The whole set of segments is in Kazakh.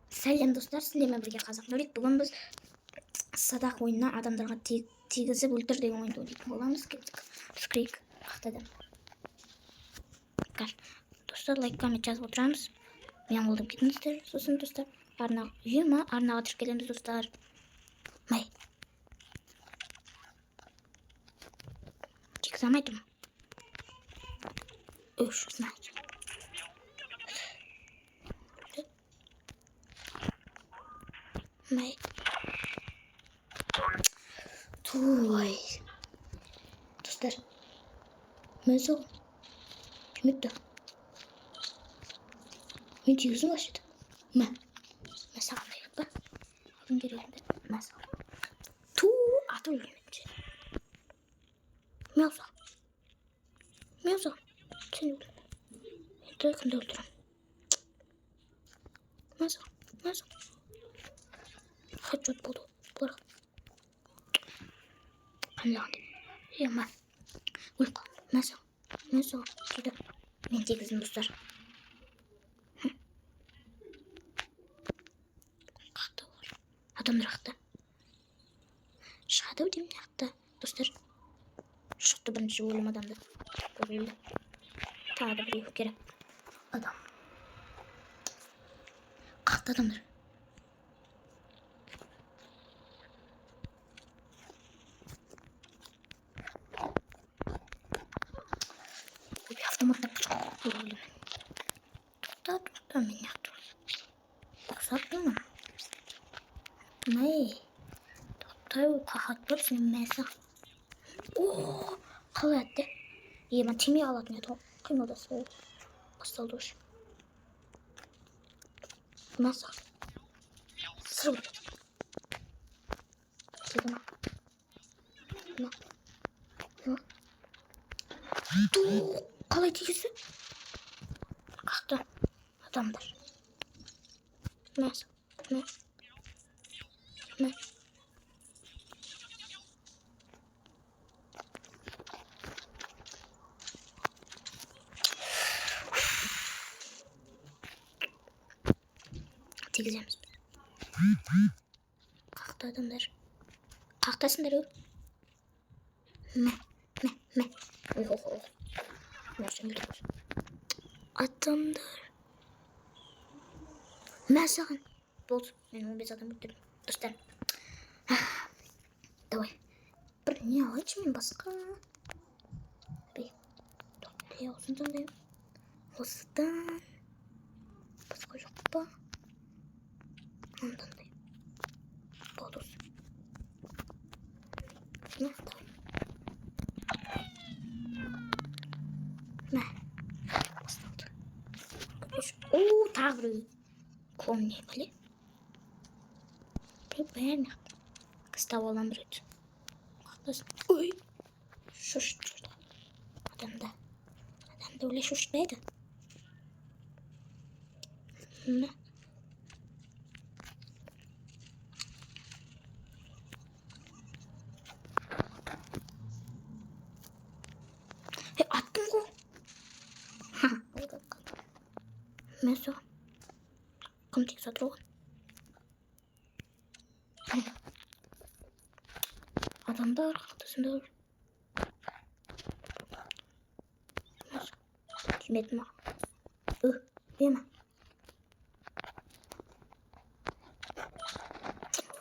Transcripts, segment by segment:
Сәлем достар, сіздермен бірге қазақ нөлік. Бүгін біз садақ ойынына адамдарға тигізіп өлтір деген ойынды ойнайтын боламыз. Скрик қақтадан. Достар, лайк, коммент жазып отырамыз. Мен қолдап кетіңіздер. Сосын достар, арнаға тіркелеміз достар. Май. Тигіз алмайтым. Үш, знать. Май. Туй. Достар. Мәзіл. Кіметті? Мен тегізім ашыды. Мә саған дайық ба? Алдын керегімді. Мә саған. Аты өлгенімде. Мяуза. Сен өлгенім. Енді кімді өлтірім? Мяуза. Хеджот болды. Бұларға. Қанлағынды. Мә. Өлгі. Мяуза. Жүрді. Мен тегізім достар. Қақты олар. Адамдар қақты. Шығады өдемін қақты. Достар. Шықты бірінші өлім адамды. Көрелі. Тағы да біреу керек. Адам. Қақты адамдар. Автоматты өлім. Тұта мен яқты. Ұқсаттың ма? Май. Тұқтай ол қақат бір сенің мәсі. Қалай әтті? Мен темей қалатын еді. Қимылдасы ол. Басталды өш. Мәсі. Сыр бұл. Тегі ма? Қалай тегісі? Қақты адамдар. Мәсі. Тегіземіз. Қақты адамдар. Қақтасындар өй. Мә. Ой. Нәрсен білдіңіз. Адамдар. Мә саған. Болды. Мен 15 адам өттірдім. Достар. Давай. Бір не алайыншы мен басқа. Осыны таңдайым. Осыдан. Басқа жоқ па? Оны таңдайым. Болды осы. Давай. Мә. Басталды. Тағы біреу. Ком не біле? Бәрін қыстау алам біреді. Қақтасын. Ой! Шошты. Адамда өле шошытпайды. Мә. Аттым ғой. Мә соған. Кім тек сатыр оған? Адамдар қақтасында өл. Түйметім ма? Ема.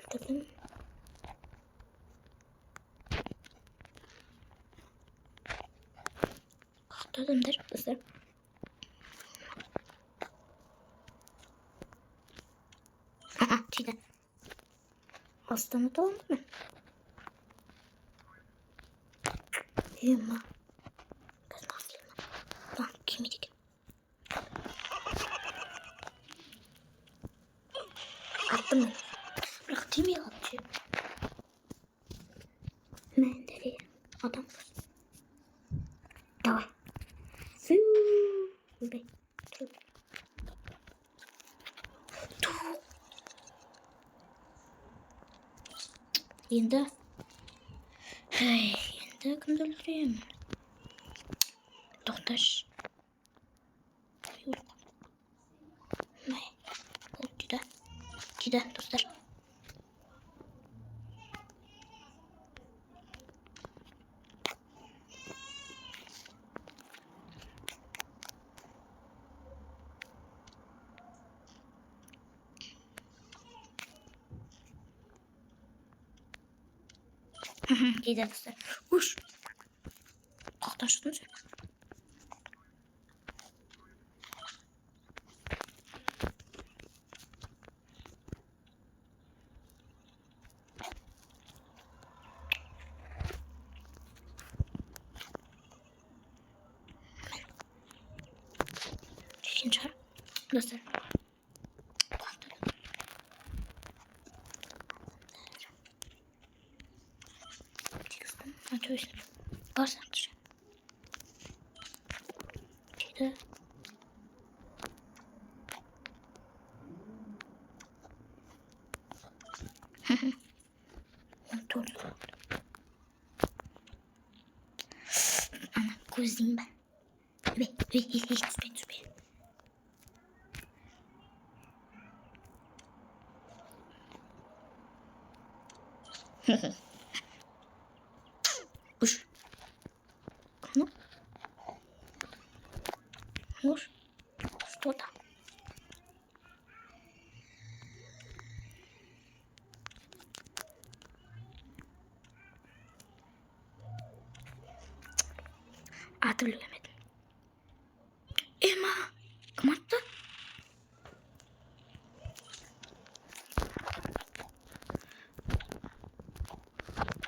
Өлтірдім. Қақты адамдар біздер. Тиді. Астаны таланды ма? Ема. Кемейді екен. Аттым мен. Бірақ темей қалды жеп. Мәндіре. Адам қыз. Давай. Өлбей. Енді кімді өлтіремін? Тоқташ. Май. Болды да. Тиді достар. Тиді достар. Уш. Қақтан шықтың сен? Çıkar. Dostlar. Çıksın. Açıyorsun. Bağırsak dışı. Çıktı. Dur. Ana kuzeyim ben. Süper. Uş. Ну. Уж. Что там? Hatırlayamadım. Emma. Kim attı?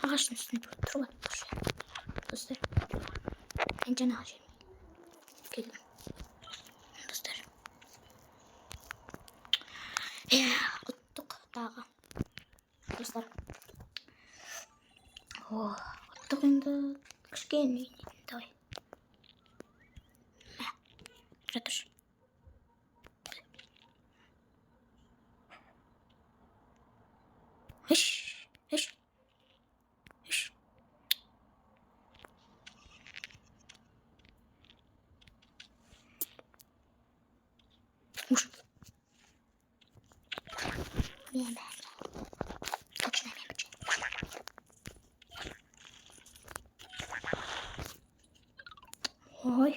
Ağaçın üstüne dur bak. Dostlar. Ben can ağacıyım. Geldim. Dostlar. Отtuk dağa. Dostlar. Отtuk енді кішкене. Давай. Тұра тұршы. Үш. Уж. Мен бәрі. Точно мен бәчі. Ой.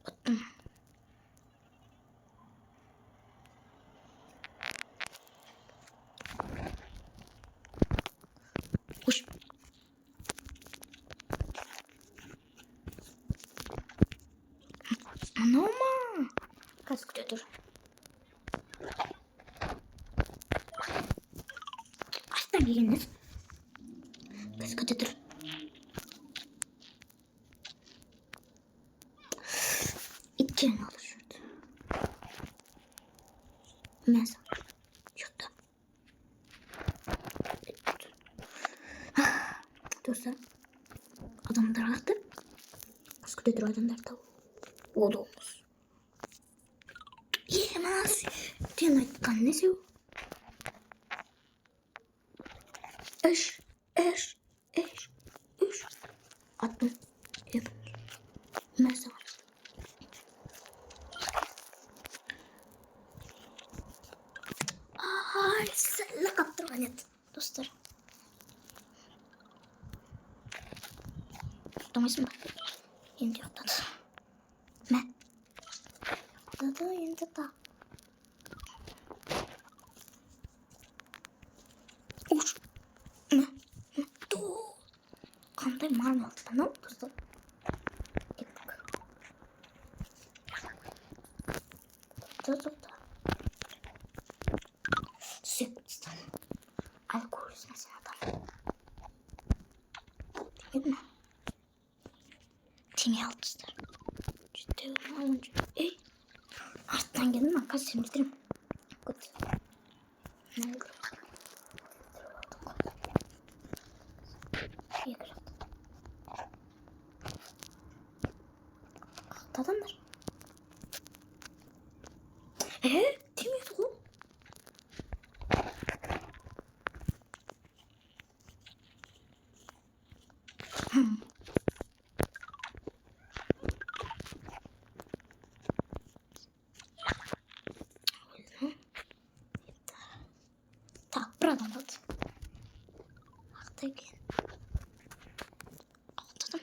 Баттым. Уж. Анама. Каз күте тұр. Астан келгеніңіз. Каз күте тұр. İtken alır şurada. Mesela. Şurada. Dursa. Adamlar attı. Kız küte dur adamlar da. O da olmaz. Yemez. Diyen aytkan nesi o? Eş. Attım. Yedim. Mesela. Ay, salla kaptırgan et. Dostlar. Tutamayız mı? Şimdi yokladı. Ne? Yokladı, şimdi da. Uç. Ne? Dur. Kanday marmol. Tamam dostlar. Git bak. Dur. Süper. Alkol mesela adam. Değil mi? Timi altızdır. Ciddi olunca. Arttan geldim ben kaç sinirdirim. Kut. Ne oldu? İyi kırıldı. Kalktı adamlar. Timi yok oğlum. ekan. Qo'rqdim.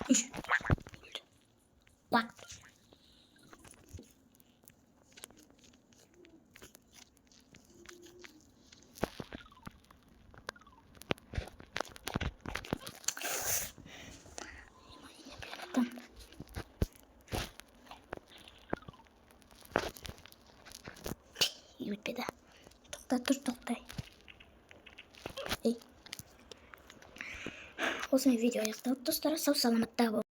Ish. Quack. Yürütmedi. Toktay. Ey. O zaman video ayakta. Dostlar sağ salamatlar.